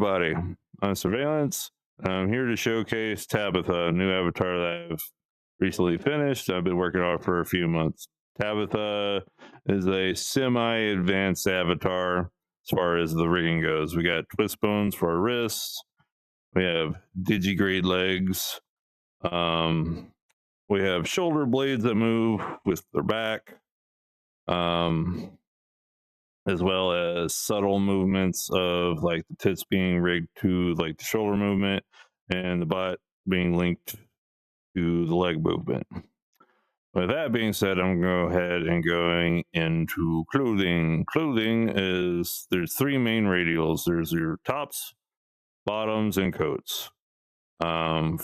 everybody. I'm SirVaLance. I'm here to showcase Tabitha, a new avatar that I've recently finished. I've been working on it for a few months. Tabitha is a semi-advanced avatar as far as the rigging goes. We got twist bones for our wrists. We have digigrade legs. We have shoulder blades that move with their back. As well as subtle movements of like the tits being rigged to like the shoulder movement and the butt being linked to the leg movement. With that being said, I'm going to go ahead and going into clothing. Clothing is, there's three main radials. There's your tops, bottoms, and coats. I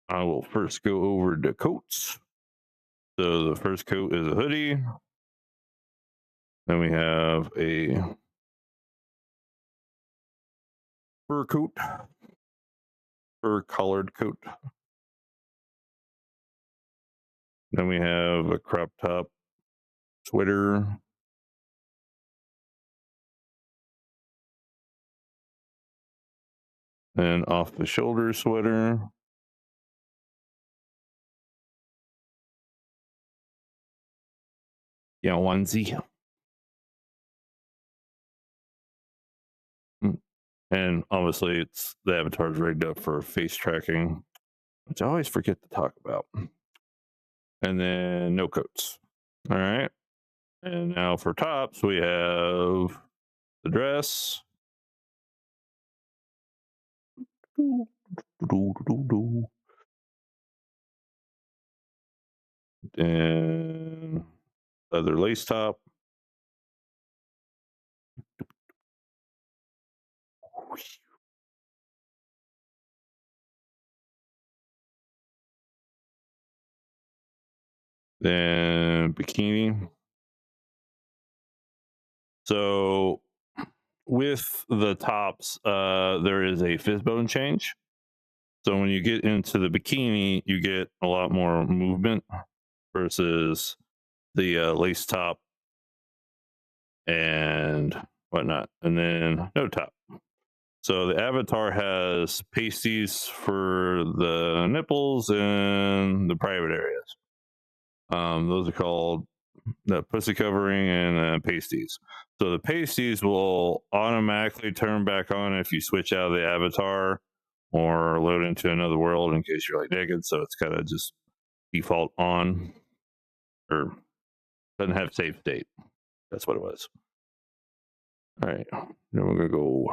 will first go over the coats. So the first coat is a hoodie. Then we have a fur coat, fur colored coat. Then we have a crop top sweater. And off the shoulder sweater. Yeah, onesie. And obviously it's the avatar's rigged up for face tracking, which I always forget to talk about. And then no coats. All right. And now for tops, we have the dress. And leather lace top. Then bikini. So with the tops, there is a fishbone change. So when you get into the bikini, you get a lot more movement versus the lace top and whatnot. And then no top. So the avatar has pasties for the nipples and the private areas. Those are called the pussy covering and pasties. So the pasties will automatically turn back on if you switch out of the avatar or load into another world in case you're like naked. So it's kind of just default on, or doesn't have save state. That's what it was. All right, then we're gonna go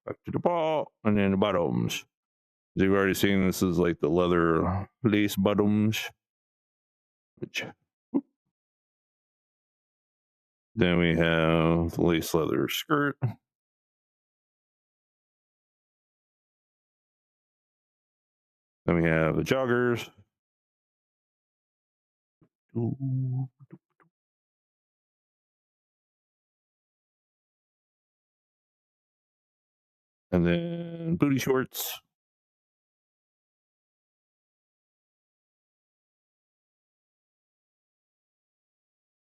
back to the ball and then the bottoms. As you've already seen, this is like the leather lace bottoms, which then we have the lace leather skirt. Then we have the joggers. And then booty shorts.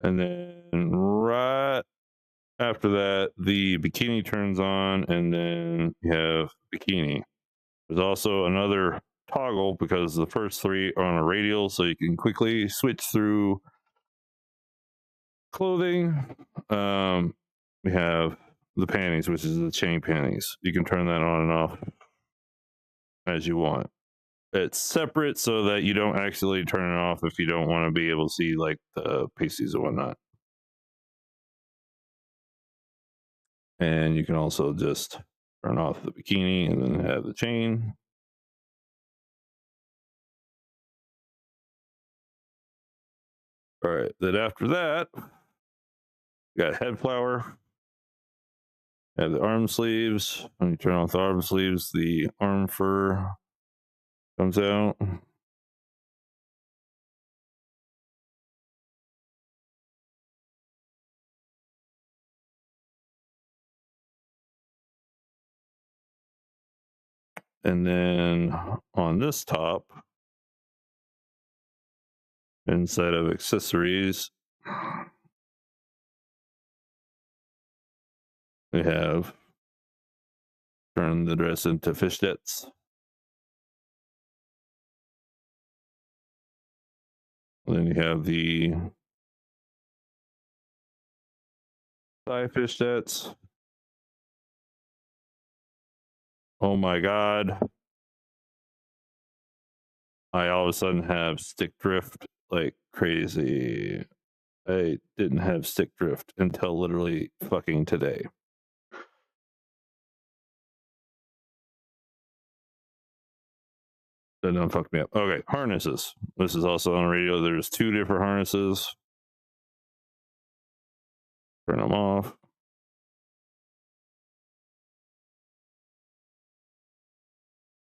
And then right after that, the bikini turns on, and then you have bikini. There's also another toggle because the first three are on a radial, so you can quickly switch through clothing. We have the panties, which is the chain panties. You can turn that on and off as you want. It's separate so that you don't actually turn it off if you don't want to be able to see like the pasties and whatnot. And you can also just turn off the bikini and then have the chain. All right, then after that, you got head flower. Have the arm sleeves. When you turn off the arm sleeves, the arm fur comes out. And then on this top, inside of accessories, we have turn the dress into fishnets. Then you have the thigh fishnets. Oh my god. I all of a sudden have stick drift like crazy. I didn't have stick drift until literally fucking today. That done fucked me up. Okay, harnesses. This is also on radio. There's 2 different harnesses. Turn them off.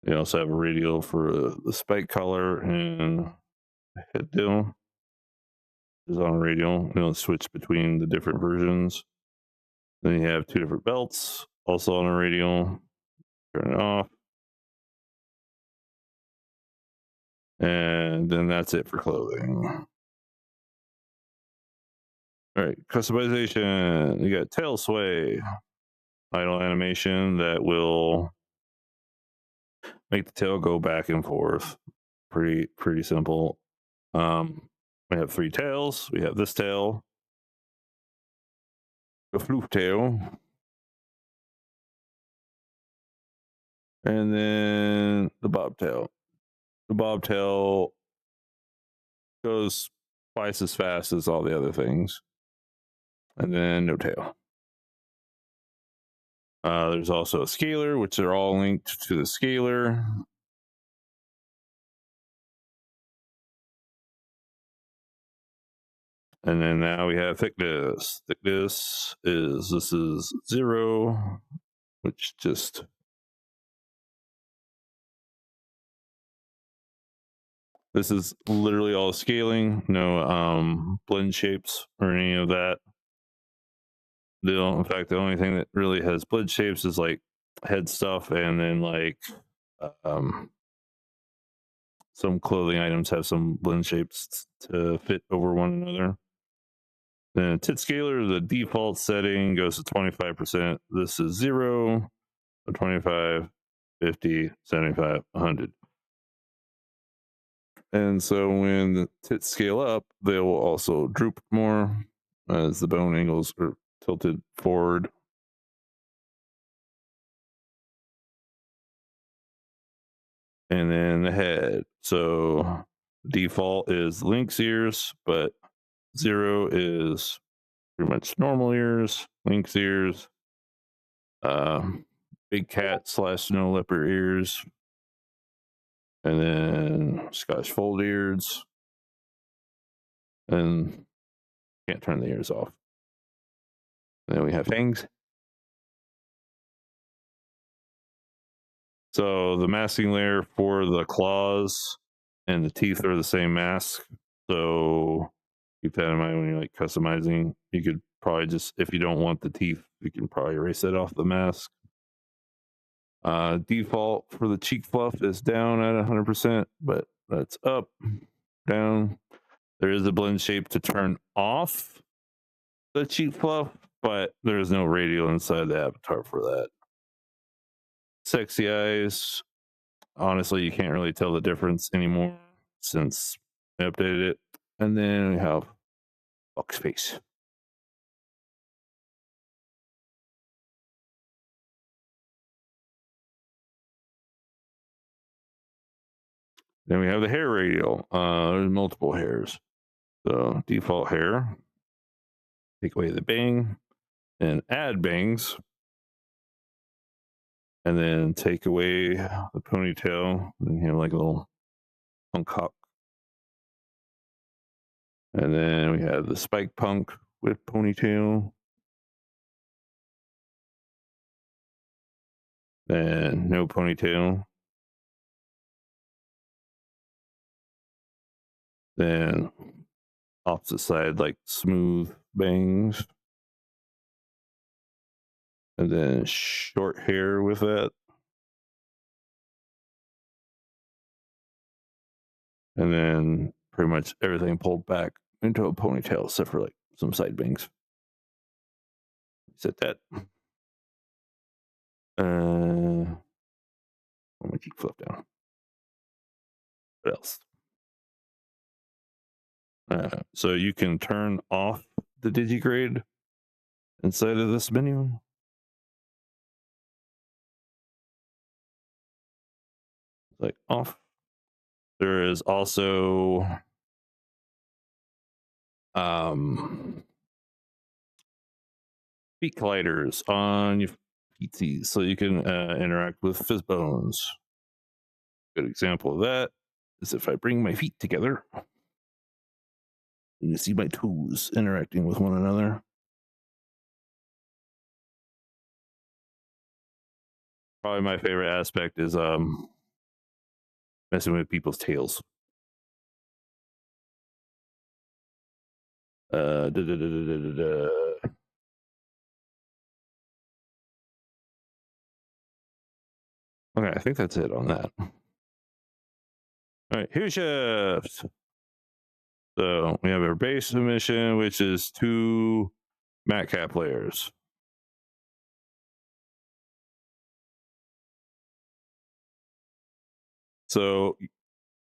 You also have a radio for the spike collar and head deal. Is on radio. Switch between the different versions. Then you have 2 different belts, also on a radio. Turn it off. And then that's it for clothing. All right, customization. You got tail sway, idle animation that will make the tail go back and forth. Pretty simple. We have 3 tails. We have this tail, the floof tail, and then the bobtail. The bobtail goes twice as fast as all the other things, and then no tail. There's also a scaler, which are all linked to the scaler. And then now we have thickness. Thickness this is 0, which just this is literally all scaling, no blend shapes or any of that. In fact, the only thing that really has blend shapes is like head stuff, and then like some clothing items have some blend shapes to fit over one another. Then tit scaler, the default setting goes to 25%. This is 0, 25, 50, 75, 100. And so when the tits scale up, they will also droop more as the bone angles are tilted forward. And then the head. So default is lynx ears, but 0 is pretty much normal ears, lynx ears, big cat / snow leopard ears, and then Scottish fold ears, and can't turn the ears off. And then we have fangs. So the masking layer for the claws and the teeth are the same mask. So keep that in mind when you're like customizing. You could probably just, if you don't want the teeth, you can probably erase that off the mask. Default for the cheek fluff is down at 100%, but that's up, down. There is a blend shape to turn off the cheek fluff, but there's no radial inside the avatar for that. Sexy eyes. Honestly, you can't really tell the difference anymore since I updated it. And then we have box face. Then we have the hair radial. There's multiple hairs. So default hair. Take away the bang and add bangs. And then take away the ponytail and you have like a little punk hawk. And then we have the spike punk with ponytail. Then no ponytail. Then opposite side, like smooth bangs. And then short hair with that. And then pretty much everything pulled back into a ponytail except for like some side bangs. Set that. keep flip down. What else? So you can turn off the digigrade inside of this menu. Like off. There is also feet colliders on your feetsies, so you can interact with fizz bones. Good example of that is if I bring my feet together and you see my toes interacting with one another. Probably my favorite aspect is messing with people's tails. Okay, I think that's it on that. All right, here's shift. So we have our base emission, which is 2 mat cap layers. So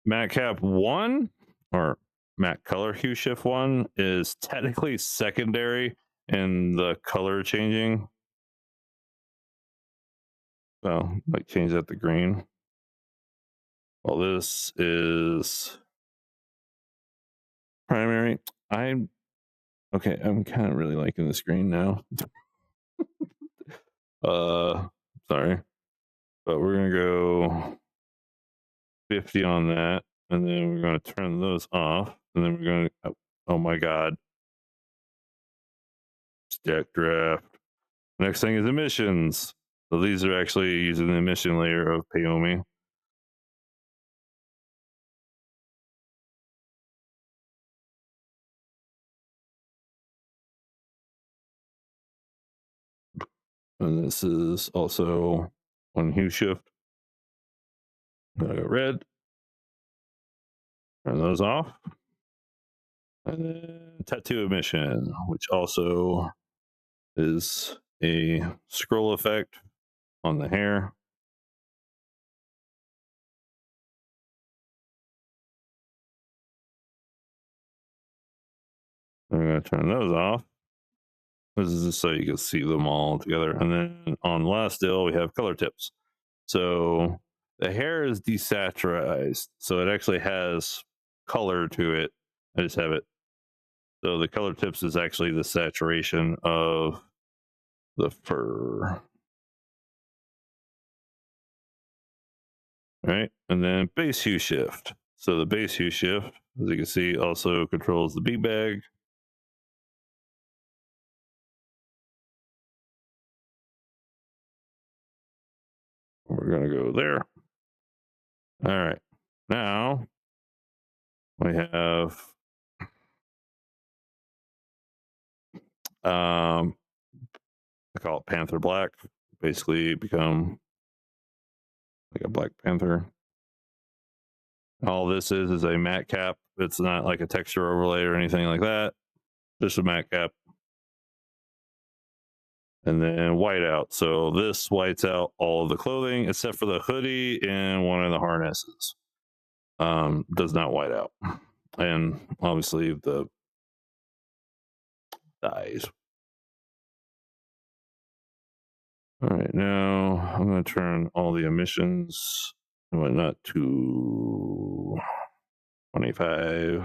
mat cap 1 or mat color hue shift 1 is technically secondary in the color changing. So like change that to green. Well, this is primary. I'm kind of really liking the screen now. Sorry, but we're gonna go 50 on that, and then we're gonna turn those off, and then we're gonna oh my god, stack draft. Next thing is emissions. So these are actually using the emission layer of Payomi. And this is also on hue shift. Go red. Turn those off. And then tattoo emission, which also is a scroll effect on the hair. I'm going to turn those off. This is just so you can see them all together. And then on last still, we have color tips. So the hair is desaturized, so it actually has color to it. I just have it. So the color tips is actually the saturation of the fur. Right, and then base hue shift. So the base hue shift, as you can see, also controls the bead bag. We're going to go there. All right. Now we have I call it Panther Black. Basically become like a Black Panther. All this is a matte cap. It's not like a texture overlay or anything like that. Just a matte cap. And then white out. So this whites out all of the clothing except for the hoodie and one of the harnesses. Does not white out. And obviously the thighs. All right, now I'm going to turn all the emissions and whatnot to 25.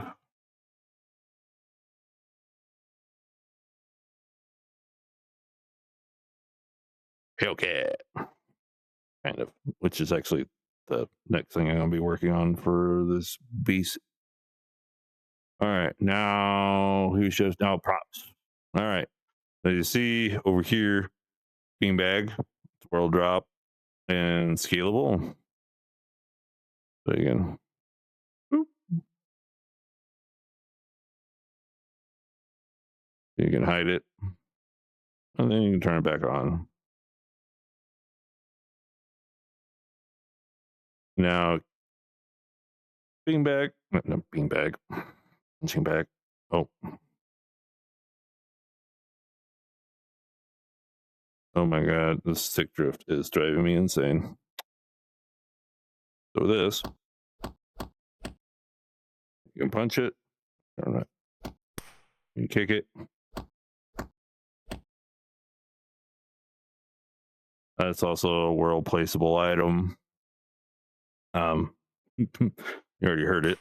Hellcat, kind of, which is actually the next thing I'm going to be working on for this beast. All right, now who shows now props? All right, as you see over here, beanbag, world drop, and scalable. So again, boop. You can hide it, and then you can turn it back on. Now, beanbag, no, beanbag, punching bag. Oh, oh my god, this stick drift is driving me insane. So this, you can punch it, you can kick it. That's also a world placeable item. You already heard it.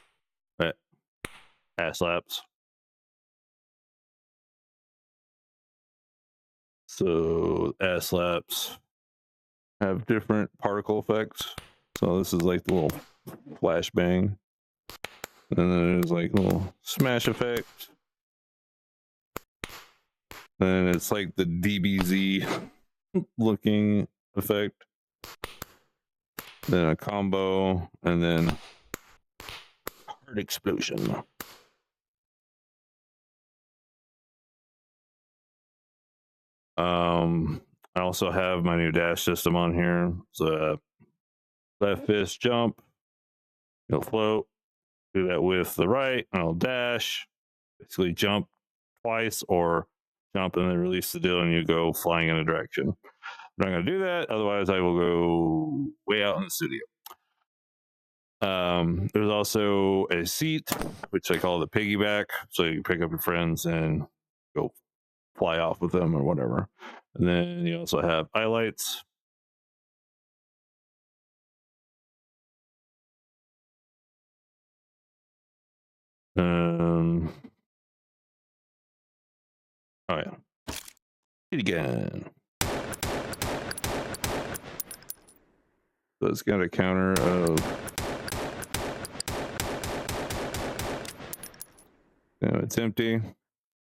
Ass slaps. So ass slaps have different particle effects. So this is like the little flashbang. And then there's like a little smash effect. And it's like the DBZ looking effect. Then a combo, and then heart explosion. I also have my new dash system on here. So left fist jump, you'll float, do that with the right, and I'll dash. Basically jump twice or jump and then release the deal and you go flying in a direction. I'm not going to do that, otherwise I will go way out in the studio. There's also a seat, which I call the piggyback, so you pick up your friends and go fly off with them or whatever. And then you also have highlights. Oh yeah, hit again. So it's got a counter of, it's empty.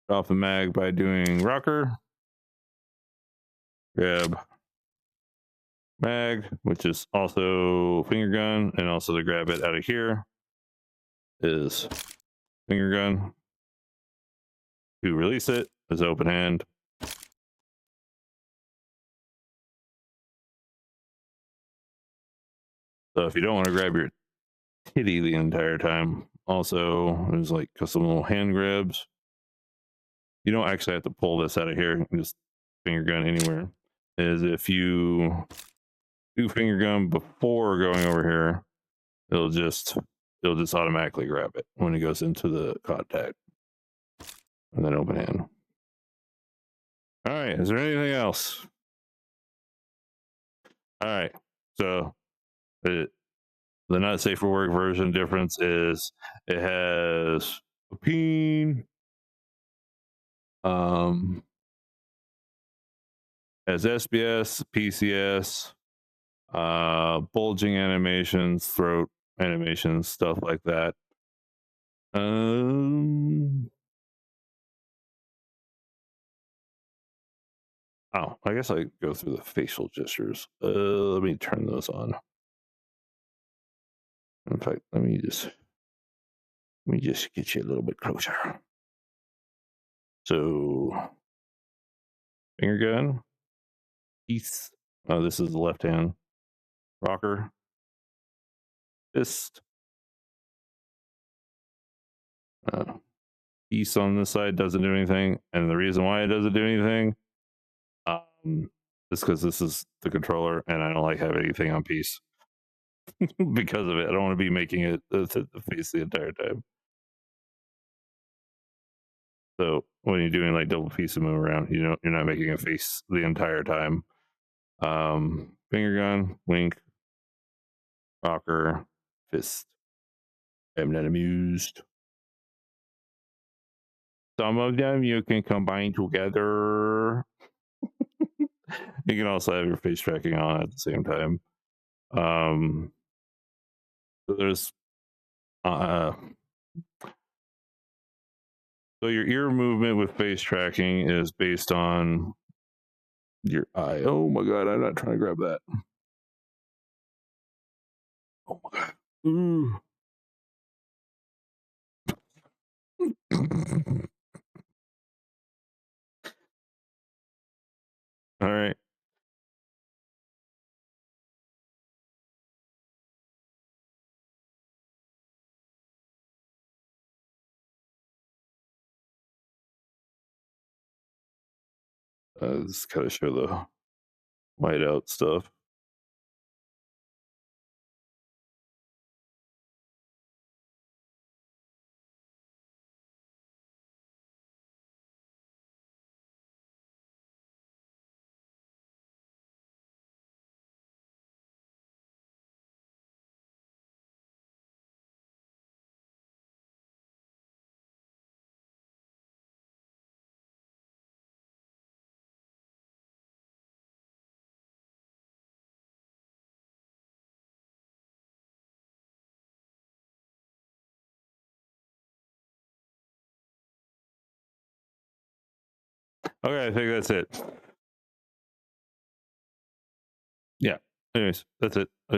Off the mag by doing rocker, grab mag, which is also finger gun, and also to grab it out of here is finger gun. To release it is open hand. So if you don't want to grab your titty the entire time, also there's like custom little hand grabs. You don't actually have to pull this out of here, just finger gun anywhere. Is if you do finger gun before going over here, it'll just automatically grab it when it goes into the contact. And then open hand. All right, is there anything else? All right, so the not safe for work version difference is it has a peen, has SBS, PCS, bulging animations, throat animations, stuff like that. Oh, I guess I go through the facial gestures. Let me turn those on. In fact, let me just get you a little bit closer. So, finger gun, piece. Oh, this is the left hand. Rocker, fist. Piece on this side doesn't do anything, and the reason why it doesn't do anything, is because this is the controller, and I don't like having anything on piece because of it. I don't want to be making it to face the entire time. So when you're doing like double piece and move around, you're not making a face the entire time. Finger gun, wink, rocker, fist. I'm not amused. Some of them you can combine together. You can also have your face tracking on at the same time. So there's so your ear movement with face tracking is based on your eye. Oh my god, I'm not trying to grab that. Oh my god. Ooh. All right. Just kind of show the whiteout stuff. Okay, I think that's it. Yeah. Anyways, that's it.